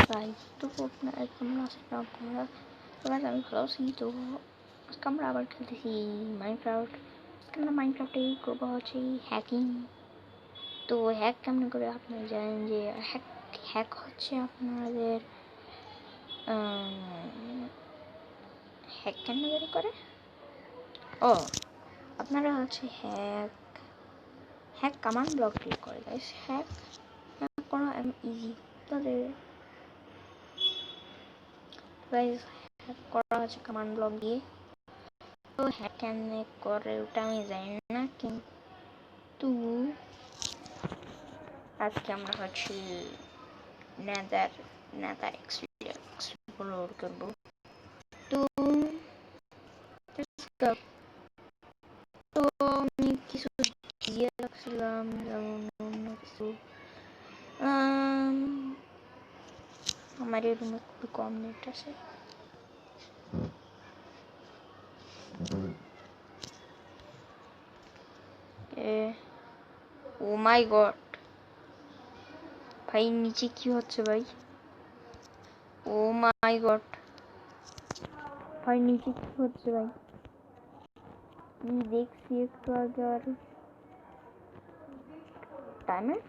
Guys তো আপনারা কেমন আছেন আপনারা? তো গাইস আমি ভালো আছি। তো আজকে আমরা আবার খেলতেছি মাইনক্রাফট। আজকে আমরা মাইনক্রাফটে করবো হচ্ছে হ্যাকিং। তো হ্যাক কেমন করে আপনারা জানেন যে হ্যাক হচ্ছে আপনাদের হ্যাক কেমন করে ও আপনারা হচ্ছে হ্যাক কমান্ড ব্লক ক্লিক করে গাইস। হ্যাক করা ইজি তাদের গাইস। হ্যাক করা হচ্ছে কমান্ড ব্লক দিয়ে। তো হ্যাক কেমনে করে ওটা আমি জানি না, কিন্তু আজকে আমরা হচ্ছে নেদার এক্সপ্লোর করবো। তো আমি কিছু দিয়ে রাখছিলাম, যেমন অন্য কিছু আমার এই রুমে খুবই কম নেট আছে। ও মাই গড ভাই, নিচে কি হচ্ছে ভাই? ও মাই গড ভাই, নিচে কি হচ্ছে ভাই? কি দেখছি একটু আগে। আর টাইমার,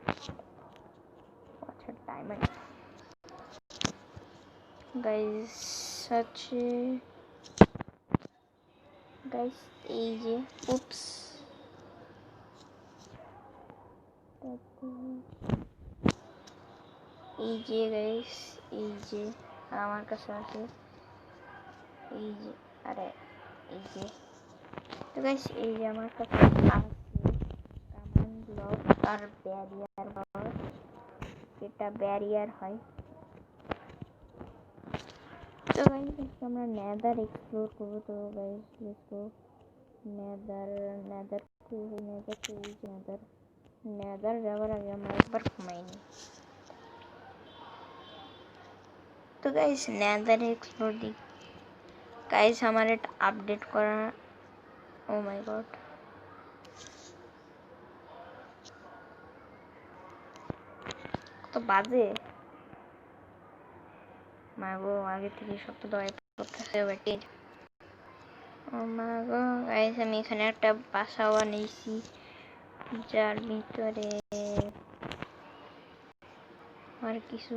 আচ্ছা টাইমার গাইস হচ্ছে গাইস এই যে উপস এই যে গাইস, এই যে আমার কাছে আছে এই যে, আরে এই যে। তো গাইস এই যে আমার কাছে আছে কমান্ড ব্লক আর ব্যারিয়ার পাওয়ার। এটা ব্যারিয়ার হয়। তো গাইস আমরা নেদার এক্সপ্লোর করবো। তো গাইস লেটস গো নেদার যাওয়ার আগে আমরা একবার ঘুমাইনি। তো গাইস নেদার এক্সপ্লোর দিই গাইস। আমার এটা আপডেট করা, ও মাই গড কত বাজে মাগো, আগে থেকে সব তো দয়া করতেছে বেটে। ও মাগো গাইস, আমি এখানে একটা বাসা বানিয়েছি যার ভিতরে আর কিছু,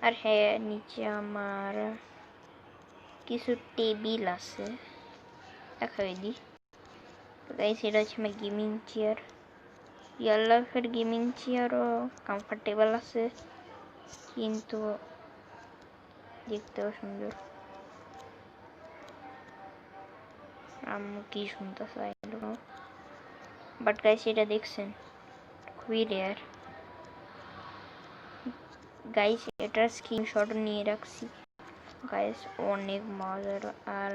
আর হ্যাঁ নিচে আমার কিছু টেবিল আছে দেখাই দিই। তো গাইস এটা হচ্ছে আমার গেমিং চেয়ার। রিয়েল লাইফের গেমিং চেয়ারও কমফোর্টেবল আছে, কিন্তু দেখতেও সুন্দর। আম্মু কি শুনতেছে I don't know, but guys এটা দেখছেন খুবই রেয়ার গাইস। এটার স্ক্রিনশট নিয়ে রাখছি গাইস, অনেক মজার। আর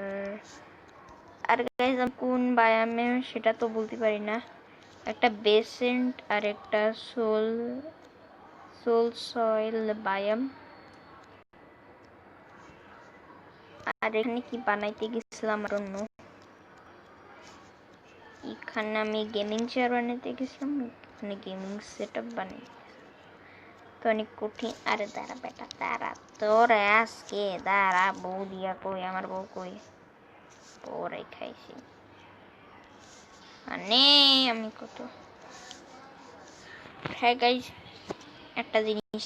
আর গাইস কোন বায়ামে সেটা তো বলতে পারি না। একটা বেসেন্ট আর একটা সোল সয়েল বায়াম। আর এখানে কি বানাইতে গেছিলাম আর অন্য, এখানে আমি গেমিং চেয়ার বানাইতে গেছিলাম, এখানে গেমিং সেটআপ বানাই। তো অনেক কঠিন। আরে দাঁড়া বেটা দাঁড়া, তোর আজকে দাঁড়া, বউ দিয়া কই, আমার বউ কই? পরে খাইছি মানে আমি কত। হ্যাঁ গাইস একটা জিনিস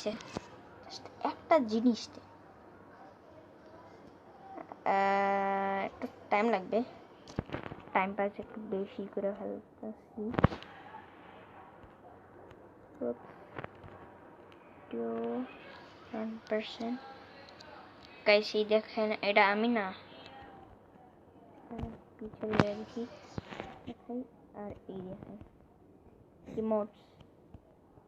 একটু টাইম লাগবে, টাইম পাস একটু বেশি করে ফেলতেছি। 1% গাইস এই দেখেন, এটা আমি না, পিছনে দেখি দেখাই। আর এই দেখেন ইমোটস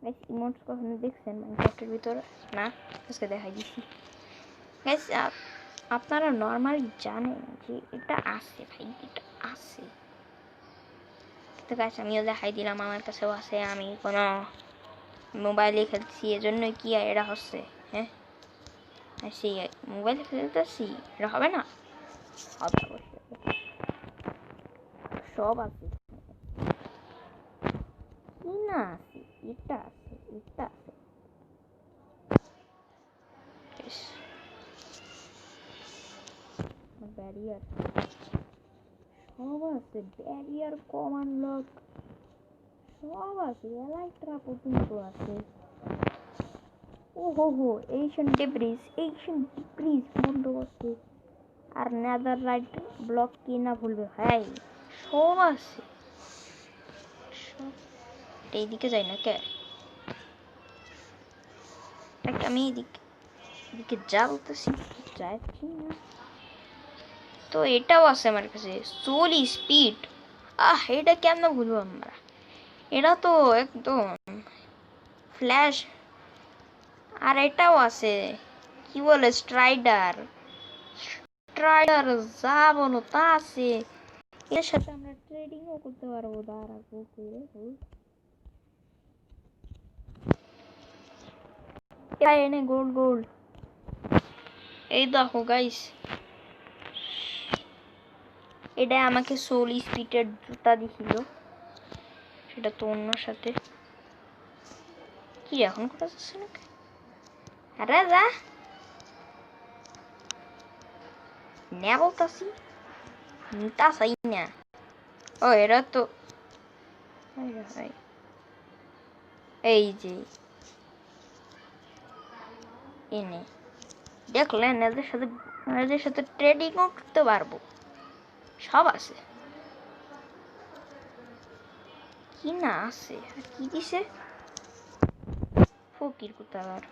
গাইস, ইমোটস কখনো দেখছেন মাইনক্রাফটের ভিতরে? না, আজকে দেখাই দিচ্ছি গাইস। আপনারা নর্মালি জানেন যে এটা আছে ভাই, এটা আছে। তো গাইস আমিও দেখাই দিলাম, আমার কাছেও আছে। আমি কোনো মোবাইলে খেলছি এজন্যই কি এটা হচ্ছে? হ্যাঁ সেই মোবাইলে খেলতেছি, এটা হবে না? হবে অবশ্যই, সব আছে। কি না আছে? এটা আছে, এটা আছে। ব্যারিয়ার সব আছে, ব্যারিয়ার কমান্ড লক সব আছে, এলাইট্রা পর্যন্ত আছে। ও হো হো, এশিয়ান ডেব্রিজ বন্ধ আছে। আর নেদার রাইট ব্লক কি না ভুলবে ভাই, সব আছে সব। এইদিকে যাই না কে, আমি এদিকে যা বলতেছি যাচ্ছি না তো। এটাও আছে আমার কাছে, সোল স্পিড। এটা কেন ভুলবো আমরা, এটা তো একদম ফ্ল্যাশ। আর এটাও আছে কি বলে স্ট্রাইডার, যা বলো তা আছে। এর সাথে আমরা ট্রেডিংও করতে পারবো। দাঁড়াবো এনে গোল্ড এই দেখো গাইস, এটা আমাকে সোল স্পিডের জুতা দিছিল, সেটা তো অন্য সাথে কি এখন কোথা যাচ্ছে না। আরে যা নে বলতাছি, নিতা চাই না। ও এরা তো এই যে এনে দেখলেন, এদের সাথে ট্রেডিংও করতে পারবো, সব আছে। কি না আছে, কি দিছে ফকির কোথাকার,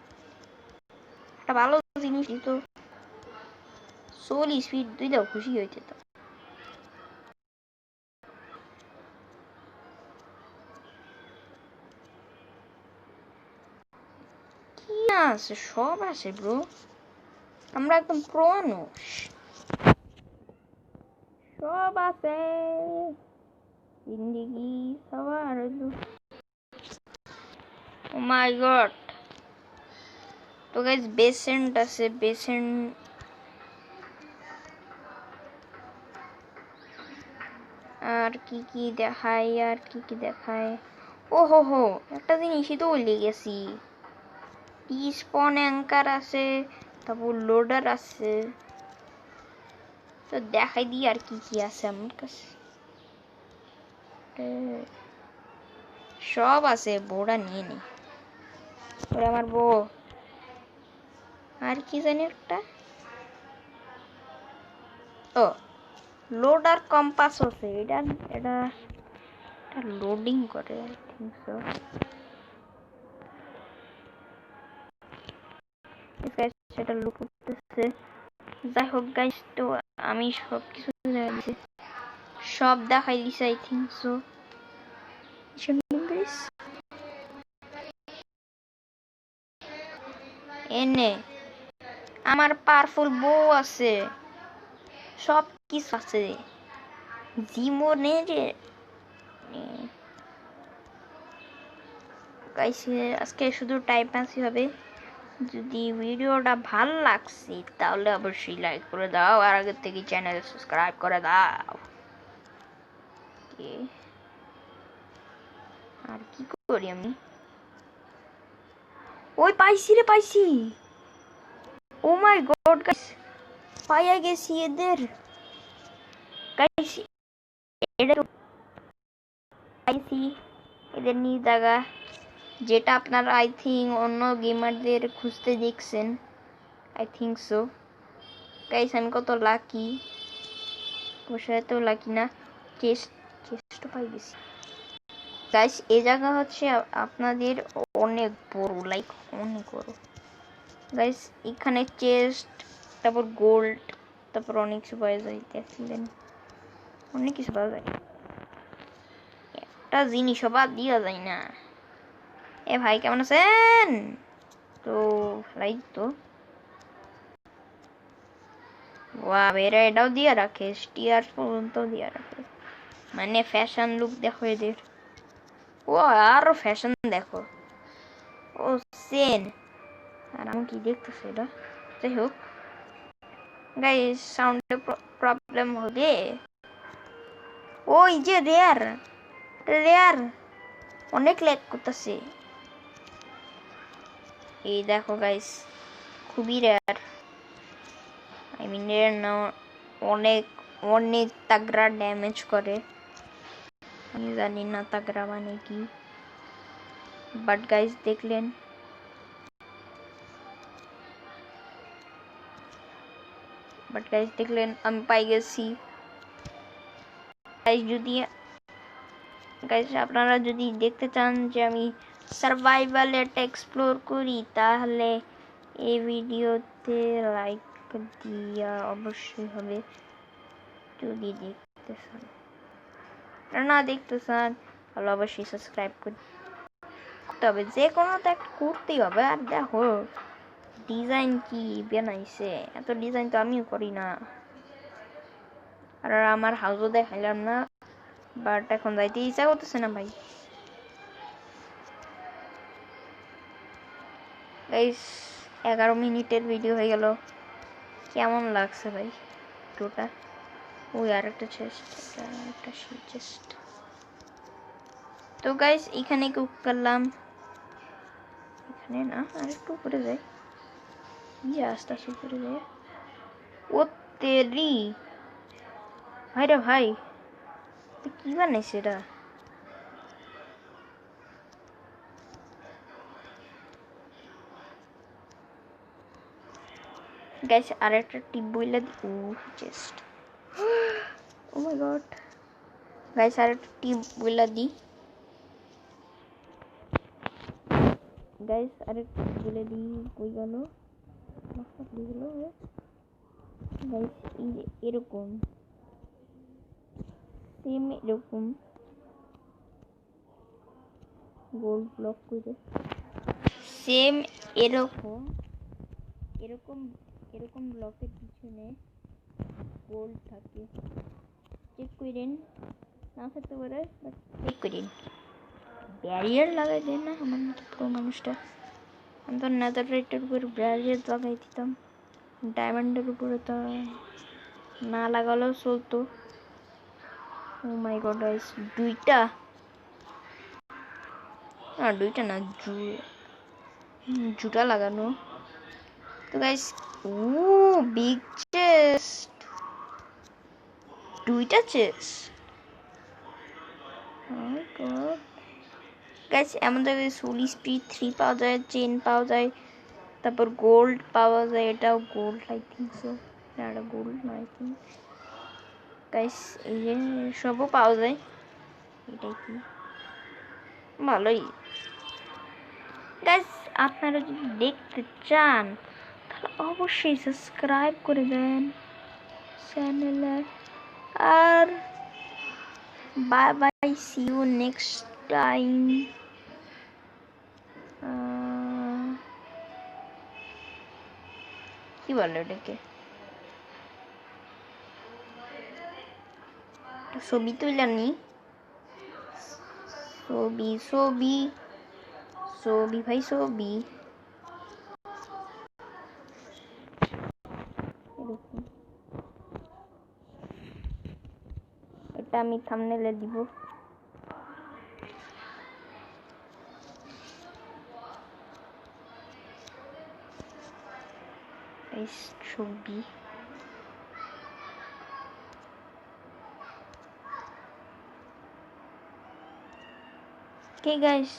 একটা ভালো জিনিস দিত। সোল স্পিড দুইটাও খুশি হইতে তো। কি আছে, সব আছে ব্রো, আমরা একদম প্রো মানুষ, সব আছে জিন্দিগি সবার। ও মাই গড, তো গাইস বেসেন্ট আছে, বেসেন্ট আর কি কি দেখায়, আর কি কি দেখায়। ও হো হো, একটা জিনিসই তো ভুলে গেছি, স্পন অ্যাঙ্কার আছে, তারপর লোডার আছে। তো দেখাই দিই আর কি কি আছে আমার কাছে, সব আছে। বউটা নিয়ে নি, ওরা আমার বউ। আর কি জানি একটা, ও লোডার কম্পাস আছে। এটা এটা লোডিং করে, আই থিংক সো। সেটা লুক করতেছে। যাই হোক গাইস, তো আমি সব কিছু সব দেখাই দিছি, আই থিংক সো। এনে আমার পাওয়ারফুল বউ আছে, সব কিছু আছে জীবনের। গাইস আজকে শুধু টাইম পাসই হবে। যদি ভিডিওটা ভালো লাগছে তাহলে অবশ্যই লাইক করে দাও, আর আগের থেকে চ্যানেল সাবস্ক্রাইব করে দাও। আর কি করি আমি, ওই পাইছি রে, পাইছি। ও মাই গড গাইস, পাইয়া গেছি এদের। গাইস এটা পাইছি এদের নিজ জায়গা, যেটা আপনারা আই থিঙ্ক অন্য গেমারদের খুঁজতে দেখছেন, আই থিঙ্ক সো। গাইস আমি কত লাকি, অবশ্যই তো লাকি না, চেষ্ট পাই গেছি। গাইস এই জায়গা হচ্ছে আপনাদের অনেক বড়, লাইক অনেক বড়। গাইস এখানে চেস্ট, তারপর গোল্ড, তারপর অনেক কিছু পাওয়া যায়, দেখলেন অনেক কিছু পাওয়া যায়। একটা জিনিসও বাদ দিয়া যায় না। এ ভাই কেমন আছেন? তো লাইক তো এরা এটাও দিয়ে রাখে, স্টিয়ার পর্যন্ত দিয়ে রাখে, মানে ফ্যাশন লুক দেখো এদের। ও আরো ফ্যাশন দেখো, ও সেন। আর আমি কি দেখতেছি এটা, যাই হোক গাইস সাউন্ডে প্রবলেম হবে। ওই যে রেয়ার অনেক ল্যাগ করতেছে। এই দেখো গাইস খুবই রেয়ার, আই মিন রেয়ার না, অনেক অনেক তাগড়া ড্যামেজ করে। আমি জানি না তাগড়া মানে কি, বাট গাইস দেখলেন আমি পাই গেছি। গাইস আপনারা যদি দেখতে চান যে আমি সার্ভাইভাল এটা এক্সপ্লোর করি, তাহলে এই ভিডিওতে লাইক দিয়া অবশ্যই হবে। যদি দেখতে চান, না দেখতে চান তাহলে অবশ্যই সাবস্ক্রাইব করতে হবে। যে কোনো তো একটা করতেই হবে। আর দেখো ডিজাইন কি বানাইছে, এত ডিজাইন তো আমিও করি না। আর আমার হাউসও দেখাইলাম না, বাট এখন যাইতে ইচ্ছা করতেছে না ভাই। গাইস 11 মিনিটের ভিডিও হয়ে গেল। কেমন লাগছে ভাই ভিডিওটা? ওই আর একটা চেস্ট, একটা চেস্ট। তো গাইস এখানে কুক করলাম, এখানে না আর একটু উপরে যাই। আস্তে আস্তে উপরে যাই। ও তেরি ভাই রে ভাই, কি বানাইছে এটা? গাইস আর একটা টিপ বইলা দি। ও চেস্ট, ও মাই গড। গাইস আর একটা টিপ বইলা দি। গাইস আর একটা বলে দি, কই গেল? গাইস এই যে এরকম সেম এরকম গোল্ড ব্লক করে, সেম এরকম এরকম এরকম ব্লকের পিছনে গোল্ড থাকে। চেক করেন, না থাকতে পারে বাট চেক করেন। ব্যারিয়ার লাগাই দেন না আমার মতো পুরো মানুষটা। আমি তো নেদাররাইটের উপর ব্যারিয়ার লাগাই দিতাম, ডায়মন্ডের উপরে তো না লাগালেও চলতো। ও মাই গড গাইস, দুইটা না জুটা লাগানো। তো গাইস ও বিগ চেস্ট, দুইটা চেস্ট। গাইস এমন জায়গায় সোল স্পিড 3 পাওয়া যায়, চেন পাওয়া যায়, তারপর গোল্ড পাওয়া যায়। এটাও গোল্ড আই থিঙ্ক সো, এটা গোল্ড না আই থিঙ্ক। গাইস এই যে সবও পাওয়া যায়। এটাই কি ভালোই। গাইস আপনারা যদি দেখতে চান তাহলে অবশ্যই সাবস্ক্রাইব করে দেন চ্যানেলে। আর bye bye, see you next time. কি বলে ওটাকে, ছবি তুলানি, ছবি ভাই ছবি। এটা আমি থাম্বনেলে দিব। এই ছবি okay guys,